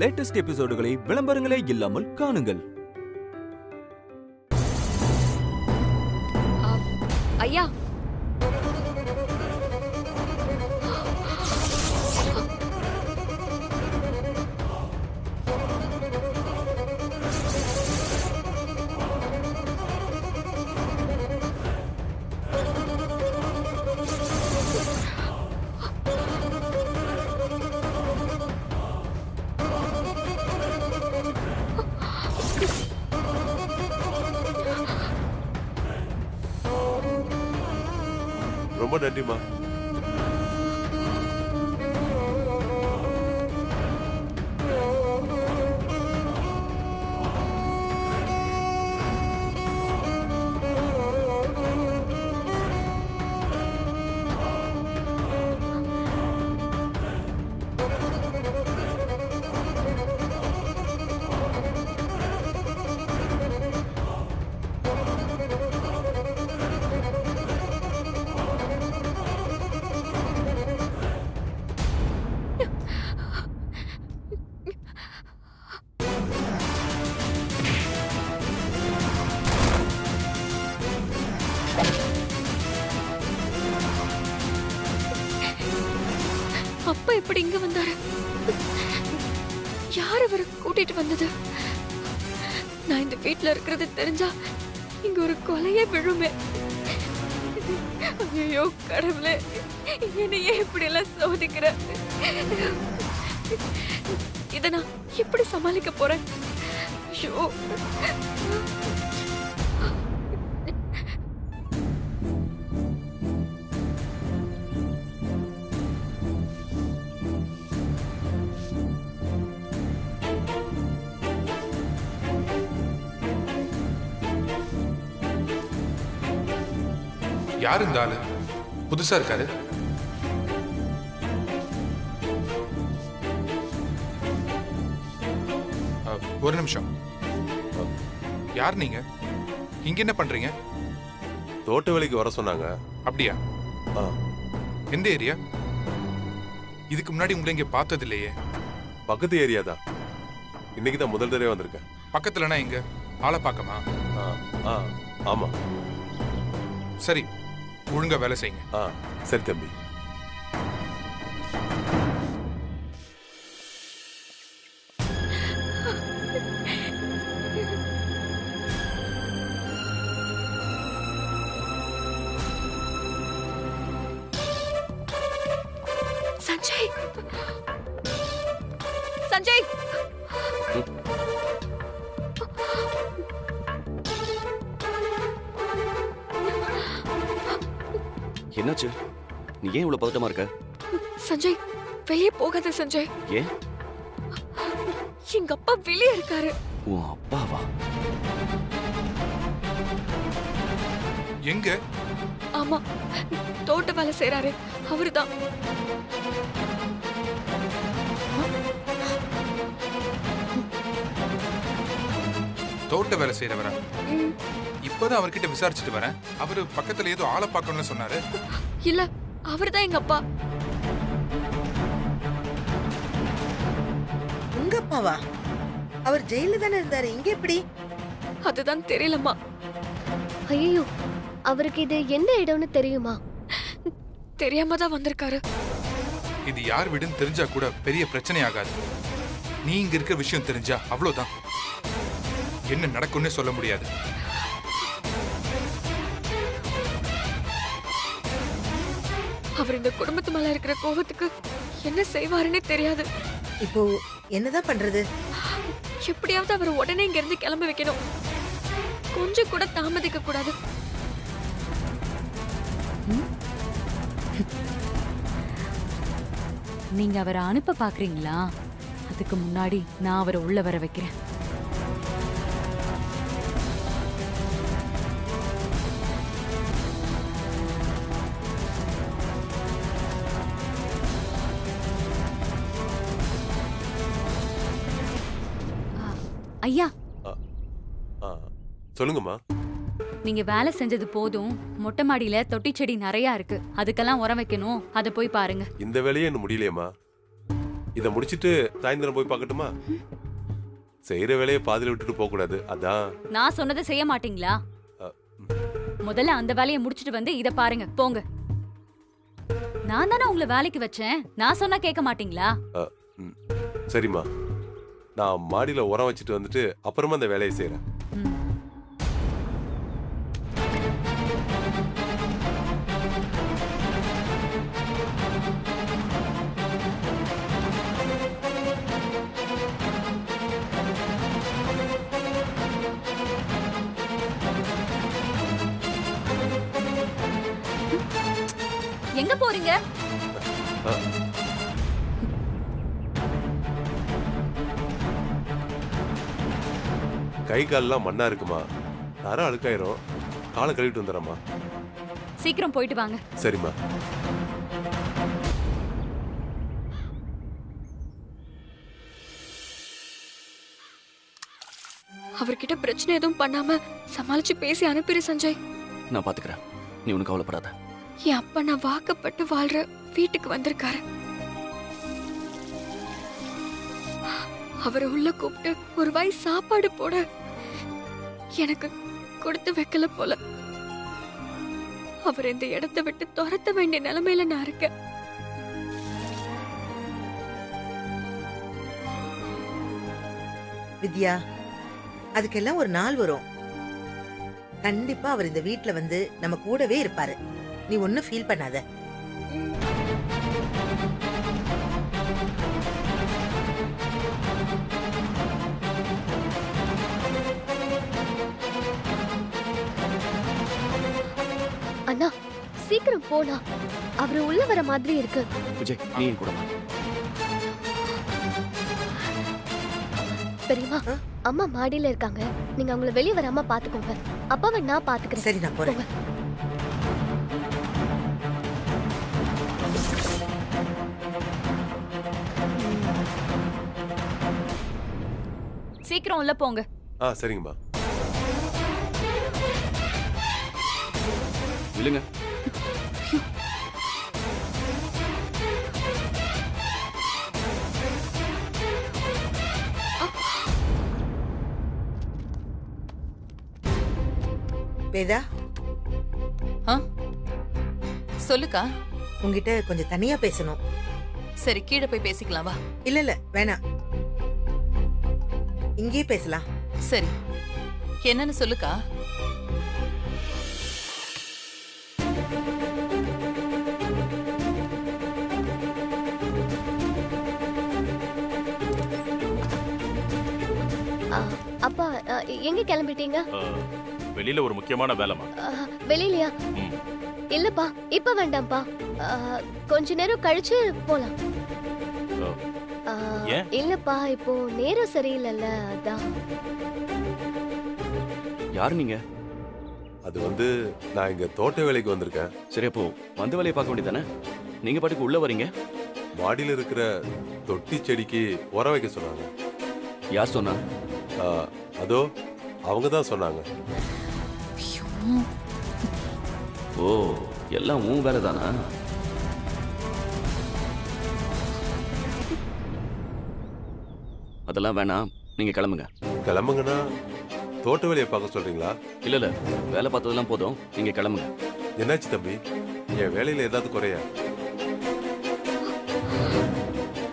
Latest எபிசோடுகளை விளம்பரங்களே இல்லாமல் காணுங்கள். ஐயா, ரொம்ப நன்றிமா. அப்பா எப்படி இங்க வந்தாரு? யார் அவரை கூட்டிட்டு வந்தது? நான் இந்த வீட்டுல இருக்கிறது தெரிஞ்சா இங்க ஒரு கொலையே விழுமே. ஐயோ கடவுளே, என்னையே இப்படி எல்லாம் சோதிக்கிற. இத நான் எப்படி சமாளிக்க போறேன்? ஐயோ, யார் இந்த ஆளு? புதுசா இருக்காரு. ஒரு நிமிஷம். யார் நீங்க? இங்க என்ன பண்றீங்க? தோட்ட வேலைக்கு வர சொன்னாங்க. அப்படியா? எந்த ஏரியா? இதுக்கு முன்னாடி உங்களை இங்க பார்த்தது இல்லையே. பக்கத்து ஏரியா தான். இன்னைக்கு தான் முதல் தடவை வந்திருக்கேன். பக்கத்துலனா எங்க? ஆளை பார்க்கமா? ஆமா. சரி, ஒழுங்கா வேலை செய்யுங்க. சரி தம்பி. சஞ்சய், சஞ்சய், என்னாச்சு? நீ ஏன் இவ்வளவு பதட்டமா இருக்க? சஞ்சய், வெளியே போகாத சஞ்சய். ஏன்? எங்க அப்பா வெளியே இருக்காரு. உன் அப்பாவா? எங்க? ஆமா, தோட்ட வேலை செய்யறாரு அவருதான். தோட்ட வேலை செய்யறவரா? இப்பதான் அவர்கிட்ட விசாரிச்சுட்டு வரேன். அவரு பக்கத்துல ஏதோ ஆளை பார்க்கணும்னு சொன்னாரு. இல்ல, அவர்தான் எங்க அப்பா. உங்க அப்பாவா? அவர் ஜெயில தானே இருந்தாரு, இங்க எப்படி? அதுதான் தெரியலம்மா. ஐயோ, அவருக்கு இது எந்த இடம்னு தெரியுமா? தெரியாம தான் வந்திருக்காரு. இது யார் வீடுன்னு தெரிஞ்சா கூட பெரிய பிரச்சனை ஆகாது. நீ இங்க இருக்க விஷயம் தெரிஞ்சா அவ்வளவுதான். என்ன நடக்கும்னு சொல்ல முடியாது. அவர் இந்த குடும்பத்து மேல இருக்கிற கோபத்துக்கு என்ன செய்வாருன்னே தெரியாது. இப்போ என்னதான் பண்றது? எப்படியாவது அவர் உடனே இங்க இருந்து கிளம்ப வைக்கணும். கொஞ்சம் கூட தாமதிக்க கூடாது. நீங்க அவரை அனுப்ப பாக்குறீங்களா? அதுக்கு முன்னாடி நான் அவரை உள்ள வர வைக்கிறேன். ஐயா, சொல்லுங்கம்மா. நீங்க வேலை செஞ்சது போதும். மொட்டை மாடியில தொட்டி செடி நிறைய இருக்கு, அதுக்கெல்லாம் உரம் வைக்கணும். அதை போய் பாருங்க. இந்த வேலையே இன்னும் முடியலையம்மா. இதை முடிச்சிட்டு சாயந்தரம் போய் பார்க்கட்டுமா? செய்யற வேலையை பாதியில விட்டுட்டு போக கூடாது, அதான். நான் சொன்னதை செய்ய மாட்டீங்களா? முதல்ல அந்த வேலையை முடிச்சிட்டு வந்து இத பாருங்க, போங்க. நான் தானே உங்களை வேலைக்கு வச்சேன், நான் சொன்னா கேட்க மாட்டீங்களா? சரிம்மா, நான் மாடியில உரம் வச்சுட்டு வந்துட்டு அப்புறமா அந்த வேலையை செய்யறேன். எங்க போறீங்க? கை கால்லாம் மண்ணா இருக்குமா, தர அழுக்காயிரும், காலை கழுவிட்டு வந்துடுறேம்மா. சீக்கிரம் போயிட்டு வாங்க. சரிம்மா. அவர்கிட்ட பிரச்சனை எதுவும் பண்ணாம சமாளிச்சு பேசி அனுப்பிடு சஞ்சய். நான் பாத்துக்கிறேன், நீ ஒன்னும் கவலைப்படாத. என் அப்பா நான் வாக்கப்பட்டு வாழ்ற வீட்டுக்கு வந்திருக்காரு. அவரை உள்ள கூப்பிட்டு ஒரு வாய் சாப்பாடு போட எனக்கு கொடுத்து வைக்கல போல. அவர் இந்த இடத்தை விட்டு துரத்த வேண்டிய நிலைமையில நான் இருக்கேன். வித்யா, அதுக்கெல்லாம் ஒரு நாள் வரும். கண்டிப்பா அவர் இந்த வீட்ல வந்து நம்ம கூடவே இருப்பாரு. நீ ஒன்னும் ஃபீல் பண்ணாத. அண்ணா சீக்கிரம் போனா, அவரு உள்ள வர மாதிரி இருக்கு. விஜய், நீ என் கூட வா. பெரியம்மா, அம்மா மாடியில இருக்காங்க, நீங்க அவங்கள வெளியே வராம பாத்துக்கோங்க. அப்பாவை நான் பாத்துக்கிறேன். சரி, நான் போறேன். சீக்கிரம் உள்ள போங்க. சரிங்கம்மா. இல்லைங்க, வேதா, சொல்லுக்கா. உங்ககிட்ட கொஞ்சம் தனியா பேசணும். சரி, கீழே போய் பேசிக்கலாம் வா. இல்ல வேணாம், இங்கே பேசலாம். சரி, என்னன்னு சொல்லுக்கா. அப்பா எங்க கிளம்பிட்டீங்க? வெளியில ஒரு முக்கியமான வேலைமா. வெளியிலயா? இல்லப்பா, இப்ப வேண்டாம்ப்பா, கொஞ்ச நேரம் கழிச்சு போலாம். இல்லப்பா, இப்போ நேரம் சரியில்லைல்ல, அதான். யாரு நீங்க? அது வந்து நான் இங்க தோட்ட வேலைக்கு வந்திருக்கேன். சரி, அப்போ வந்த வேலையை பார்க்க வேண்டியதானே? நீங்க பாட்டுக்கு உள்ள வரீங்க. மாடியில இருக்கிற தொட்டி செடிக்கு உரம் வைக்க சொன்னாங்க. யார் சொன்னா? அதோ அவங்க தான் சொன்னாங்க. ஓ, எல்லாம் உன் வேலை தானா? அதெல்லாம் வேணாம், நீங்க கிளம்புங்க. கிளம்புங்கன்னா தோட்ட வேலையை பார்க்க சொல்றீங்களா? இல்ல, வேலை பார்த்ததெல்லாம் போதும், நீங்க கிளம்புங்க. என்னாச்சு தம்பி, என் வேலையில ஏதாவது குறையா?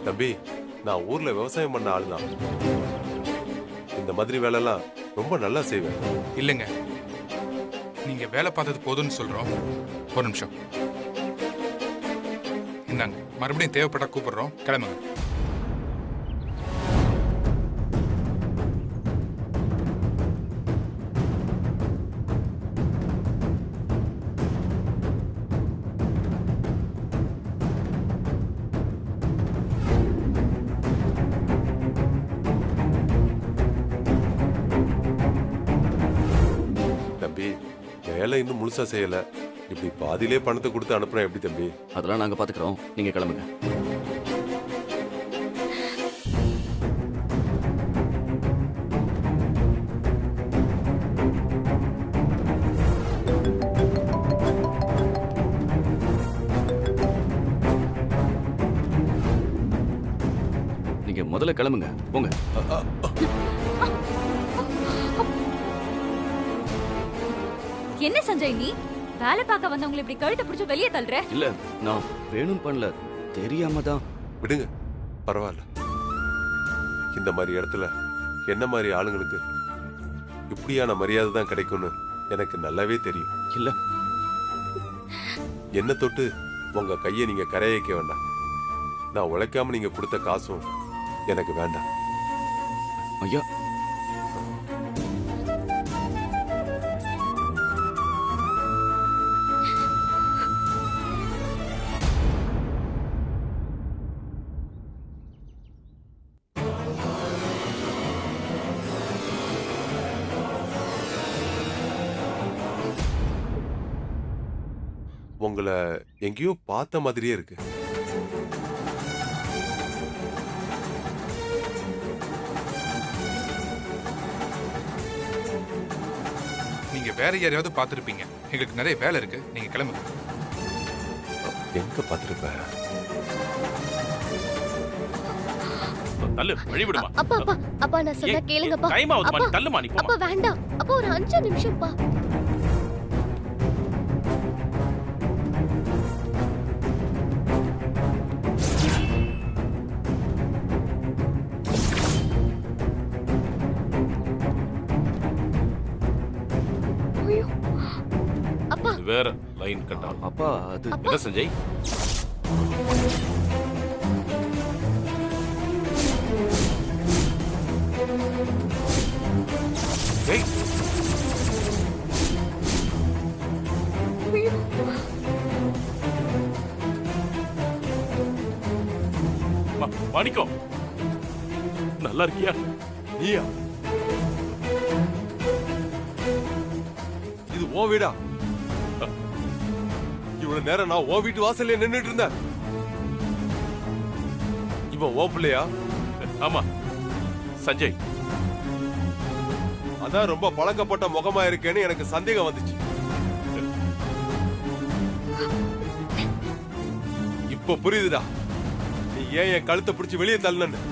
தம்பி, நான் ஊர்ல விவசாயம் பண்ண ஆளுதான். இந்த மாதிரி வேலைலாம் ரொம்ப நல்லா செய்வேன். இல்லைங்க, நீங்க வேலை பார்த்தது போதும்னு சொல்றோம். ஒரு நிமிஷம் இந்தாங்க, மறுபடியும் தேவைப்பட்டா கூப்பிடுறோம், கிளம்புங்க. தம்பி, வேலை இன்னும் முழுசா செய்யல. இப்படி பாதியிலே பணத்தை கொடுத்து அனுப்புறேன் எப்படி தம்பி? அதெல்லாம் நாங்க பாத்துக்கிறோம், நீங்க கிளம்புங்க. கிளம்புங்க போங்க. என்ன சஞ்சய் நீ வேலை பார்க்க வந்தவங்களை இப்படி கழுத்தை பிடிச்சு வெளியே தள்ளுற? இல்ல நான் வேணும் பண்ணல, தெரியாம தான். விடுங்க, பரவாயில்ல. இந்த மாதிரி இடத்துல என்ன மாதிரி ஆளுங்களுக்கு இப்படியான மரியாதை தான் கிடைக்கும்னு எனக்கு நல்லாவே தெரியும். இல்ல என்ன தொட்டு உங்க கையை நீங்க கரையைக்க வேண்டாம். நான் உழைக்காம நீங்க கொடுத்த காசும் எனக்கு வேண்டாம். ஐயா, உங்களை எங்கேயோ பார்த்த மாதிரியே இருக்கு. நீங்க வேற யாரையாவது பார்த்திருப்பீங்க. எங்களுக்கு நிறைய வேலை இருக்கு, நீங்க கிளம்புங்க. எங்க பார்த்திருப்பேன்? தள்ளு, வழி விடுமா. அப்பா அப்பா அப்பா நான் சொன்னா கேளுங்கப்பா. டைம் ஆகுதுமா, நீ தள்ளுமா, நீ போமா. அப்பா வேண்டாம், அப்பா ஒரு 5 நிமிஷம்ப்பா. அப்பா வேற லைன் கட் ஆகும். அப்பா அது என்ன சஞ்சய்? ஏய், மாணிக்கம், நல்லா இருக்கியா? நீயா? இது உன் வீடா? இவ்வளவு நேரம் நான் உன் வீட்டு வாசல்ல நின்னுட்டு இருந்தேன். இவன் உன் பிள்ளையா? ஆமா சஞ்சய். அதான் ரொம்ப பழக்கப்பட்ட முகமா இருக்கேன்னு எனக்கு சந்தேகம் வந்துச்சு. இப்ப புரியுதுடா நீ ஏன் என் கழுத்தை பிடிச்சு வெளியே தள்ளனு.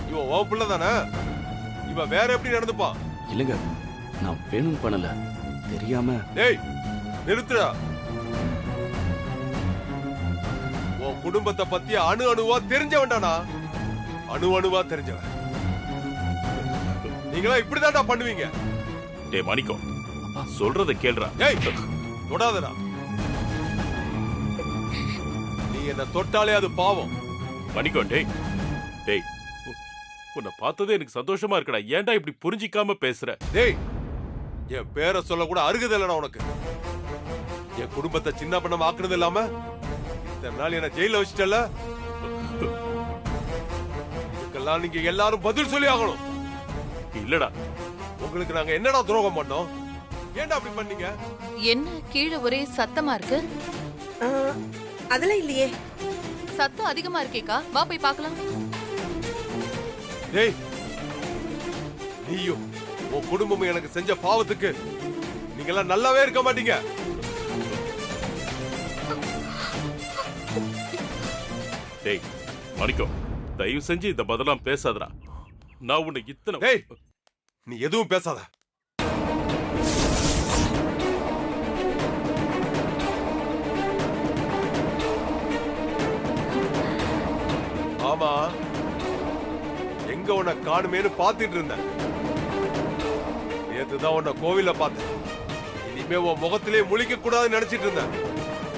இவன் உன் பிள்ளை தானே? இவன் வேற எப்படி நடந்துப்பான்? இல்லங்க, நான் வேணும் பண்ணல, தெரியாம. டேய் நிறுத்துடா. உன் குடும்பத்தை பத்தி அணு அணுவா தெரிஞ்சவன்டானா? அணுவா தெரிஞ்சவன். நீங்களா இப்படிதான்டா பண்ணுவீங்க. டேய் மாணிக்கம், சொல்றத கேளுடா. டேய் தொடாதடா. நீ என்ன தொட்டாலே அது பாவம். மாணிக்கம், டேய் டேய், உன்னை பார்த்ததே எனக்கு சந்தோஷமா இருக்குடா. ஏன்டா இப்படி புரிஞ்சிக்காம பேசுற? டேய் என் பேரை சொல்ல கூட அருகுதல்லடா உனக்கு. என் குடும்பத்தை சின்ன பண்ண ஆக்குனது இல்லாம இத்தனை நாள் என்ன ஜெயில வச்சிட்டல. இதுக்கெல்லாம் நீங்க எல்லாரும் பதில் சொல்லி ஆகணும். இல்லடா, உங்களுக்கு நாங்க என்னடா துரோகம் பண்ணோம்? ஏன்டா அப்படி பண்ணீங்க? என்ன கீழே ஒரே சத்தமா இருக்கு? அதெல்லாம் இல்லையே. சத்தம் அதிகமா இருக்கேக்கா, வா போய் பார்க்கலாம். டேய் நீயும் உன் குடும்பமும் எனக்கு செஞ்ச பாவத்துக்கு நீங்க எல்லாம் நல்லாவே இருக்க மாட்டீங்க. டேய் மாணிக்கம், தயவு செஞ்சு இந்த பதிலாம் பேசாதடா. நான் உன்னை இத்தனை. டேய் நீ எதுவும் பேசாத. ஆமா, எங்க உன்னை காணுமேனு பாத்துட்டு இருந்தேன். நேத்துதான் உன்னை கோவில பார்த்தேன். இனிமே உன் முகத்திலே முழிக்க கூடாதுன்னு நினைச்சிட்டு இருந்தேன்.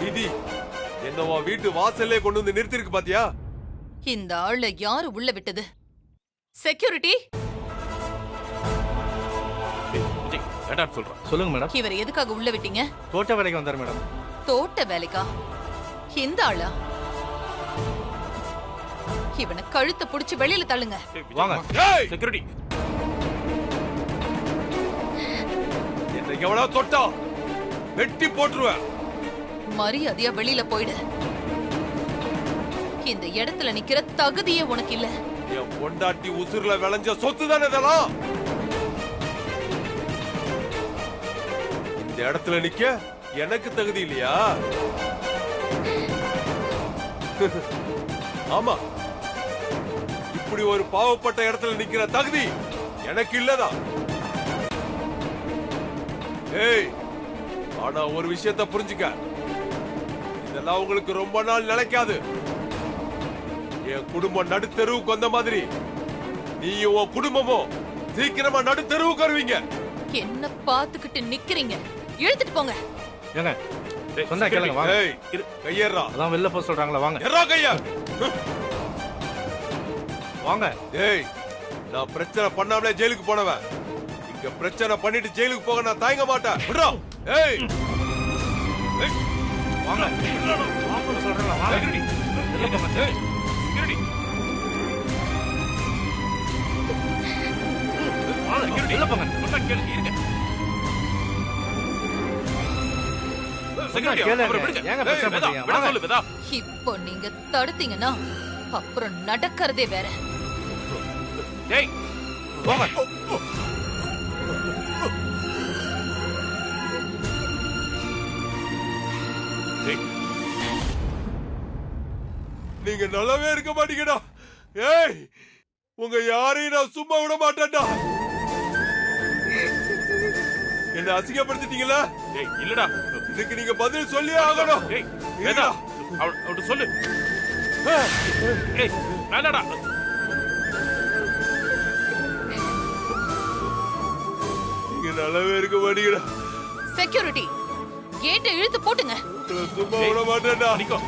நிதி என்ன உன் வீட்டு வாசல்லே கொண்டு வந்து நிறுத்திருக்கு பாத்தியா? இந்த ஆள யாரு உள்ள விட்டது? செக்யூரிட்டி, வேண்டான்னு சொல்றேன். சொல்லுங்க மேடம். இவர் எதுக்காக உள்ள விட்டீங்க? தோட்ட வேலைக்கு வந்தாரு மேடம். தோட்ட வேலைக்கா? இந்த ஆளா? இவனை கழுத்தை புடிச்சு வெளியில தள்ளுங்க. வாங்க. செக்யூரிட்டி, என்ன எவ்வளவு தொட்டா வெட்டி போட்டுருவேன். மரியாதையா வெளியில போயிடு. இந்த இடத்துல நிக்கிற தகுதியே உனக்கு இல்ல. என் பொண்டாட்டி உசுர்ல விளைஞ்ச சொத்து தானே இதெல்லாம். இந்த இடத்துல நிக்க எனக்கு தகுதி இல்லையா? ஆமா, இப்படி ஒரு பாவப்பட்ட இடத்துல நிக்கிற தகுதி எனக்கு இல்லதா? ஏய், ஆனா ஒரு விஷயத்தை புரிஞ்சுக்க, இதெல்லாம் உங்களுக்கு ரொம்ப நாள் நிலைக்காது. என் குடும்பம் நடுத்தெருவுக்கு வந்த மாதிரி நீயும் உன் குடும்பமும் சீக்கிரமா நடுத்தெருவுக்கு வருவீங்க. என்ன பாத்துக்கிட்டு நிக்கிறீங்க? இழுத்துட்டு போங்க. ஏங்க சொன்னா கேளுங்க, வாங்க. ஏய், கையேறா. அதான் வெளில போக சொல்றாங்களா, வாங்க. ஏறா கையா. வாங்க. ஏய், நான் பிரச்சனை பண்ணாமலே ஜெயிலுக்கு போனவன். இங்க பிரச்சனை பண்ணிட்டு ஜெயிலுக்கு போக நான் தயங்க மாட்டேன். விடுறா. ஏய், வாங்க. வாங்க சொல்றேன், வாங்க. வெளில போங்க. ஏய், கிரடி. வாங்க, வெளில போங்க. சொன்னா கேளுங்க, இருங்க. சொன்னா கேளுங்க. ஏங்க பிரச்சனை பண்றீங்க? விட சொல்லு வேதா. இப்போ நீங்க தடுத்தீங்கன்னா அப்புறம் நடக்கிறதே வேற. டேய், போங்க. நீங்க நல்லாவே இருக்க மாட்டீங்கடா. ஏய், உங்க யாரையும் நான் சும்மா விட மாட்டேன்டா. என்ன அசிங்கப்படுத்திட்டீங்களா? டேய், இல்லடா. இதுக்கு நீங்க பதில் சொல்லியே ஆகணும். டேய், வேதா, அவட்ட சொல்லு. ஏய், வேண்டாடா. நீங்க நல்லாவே இருக்க மாட்டீங்கடா. செக்யூரிட்டி கேட்டை இழுத்து போட்டுங்க. உங்களை சும்மா விட மாட்டேன்டா. நிக்கோ.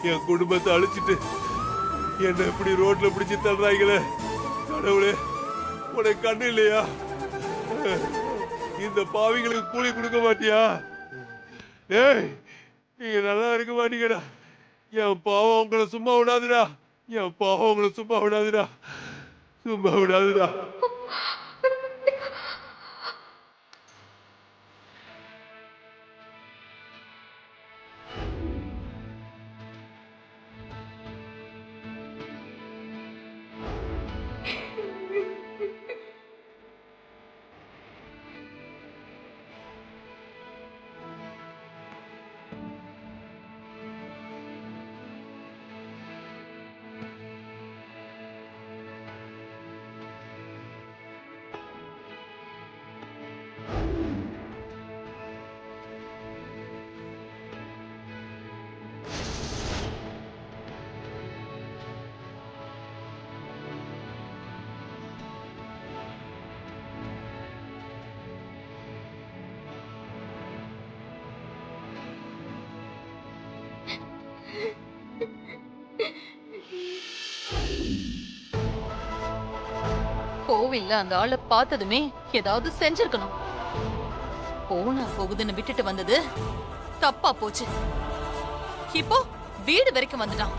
என் குடும்பத்தை அழிச்சிட்டு என்ன இப்படி ரோட்ல பிடிச்சு தள்ளுறாங்களே. கடவுளே, உனக்கு கண்ணு இல்லையா? இந்த பாவிகளுக்கு கூலி கொடுக்க மாட்டியா? ஏய், நீங்க நல்லா இருக்க மாட்டீங்கடா. என் பாவம் உங்களை சும்மா விடாதுடா. என் பாவம் உங்களை சும்மா விடாதுடா. சும்மா விடாதுடா. கோவில்ல அந்த ஆளை பார்த்ததுமே ஏதாவது செஞ்சிருக்கணும். போனா போகுதுன்னு விட்டுட்டு வந்தது தப்பா போச்சு. இப்போ வீடு வரைக்கும் வந்துட்டான்.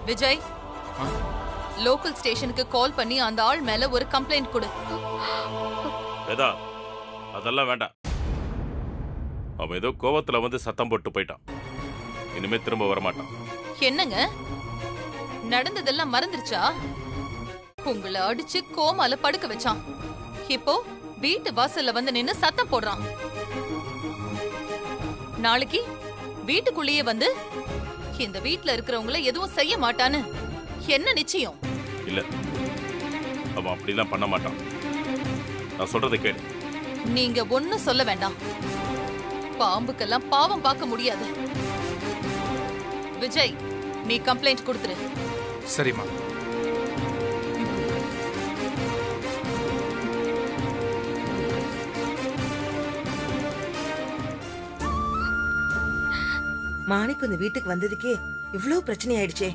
விஜய், லோக்கல் ஸ்டேஷனுக்கு கால் பண்ணி அந்த ஆள் மேல ஒரு கம்ப்ளைண்ட் கொடு. வேதா, அதெல்லாம் வேண்டாம். அவன் ஏதோ கோவத்துல வந்து சத்தம் போட்டு போயிட்டான். இனிமே திரும்ப வரமாட்டான். என்னங்க நடந்ததெல்லாம் மறந்துருச்சா? உங்களை அடிச்சு கோமால படுக்க வச்சான். இப்போ வீட்டு வாசல்ல வந்து நின்னு சத்தம் போடுறான். நாளைக்கு வீட்டுக்குள்ளேயே வந்து இந்த வீட்ல இருக்கிறவங்கள எதுவும் செய்ய மாட்டான்னு என்ன நிச்சயம்? இல்ல, அவன் அப்படிலாம் பண்ண மாட்டான். நான் சொல்றதை கேளு. நீங்க ஒண்ணும் சொல்ல வேண்டாம். பாம்புக்கெல்லாம் பாவம் பார்க்க முடியாது. விஜய், நீ கம்ப்ளைண்ட் கொடுத்துரு. சரிம்மா. மாணிக்கு இந்த வீட்டுக்கு வந்ததுக்கே இவ்வளவு பிரச்சனை ஆயிடுச்சே.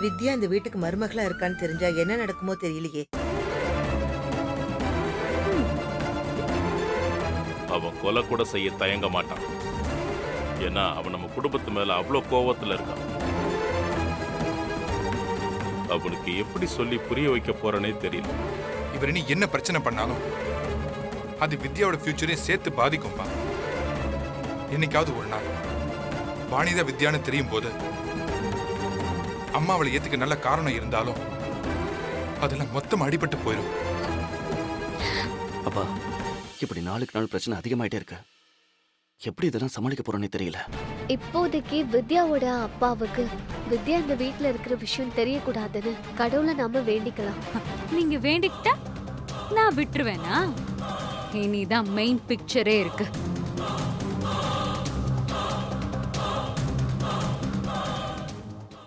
வித்யா இந்த வீட்டுக்கு மருமகளா இருக்கான்னு தெரிஞ்சா என்ன நடக்குமோ தெரியலையே. அவன் கொலை கூட செய்ய தயங்க மாட்டான். ஏன்னா அவன் நம்ம குடும்பத்து மேல அவ்வளவு கோவத்துல இருக்கான். அவனுக்கு எப்படி சொல்லி புரிய வைக்க போறனே தெரியல. இவர் இனி என்ன பிரச்சனை பண்ணாலும் அது வித்யாவோட ஃபியூச்சரையும் சேர்த்து பாதிக்கும்பா. என்னைக்காவது ஒரு நாள் வாணிதா வித்யான்னு தெரியும் போது அம்மா அவளை ஏத்துக்க நல்ல காரணம் இருந்தாலும் அதெல்லாம் மொத்தம் அடிபட்டு போயிடும். அப்பா, இப்படி நாளுக்கு நாள் பிரச்சனை அதிகமாயிட்டே இருக்கு. எப்படி இதெல்லாம் சமாளிக்க போறோன்னே தெரியல. இப்போதைக்கு வித்யாவோட அப்பாவுக்கு வித்யா இந்த வீட்ல இருக்கிற விஷயம் தெரியக்கூடாதுன்னு கடவுளை நாம வேண்டிக்கலாம். நீங்க வேண்டிக்கிட்டா நான் விட்டுருவேனா? இனிதான் மெயின் பிக்சரே இருக்கு.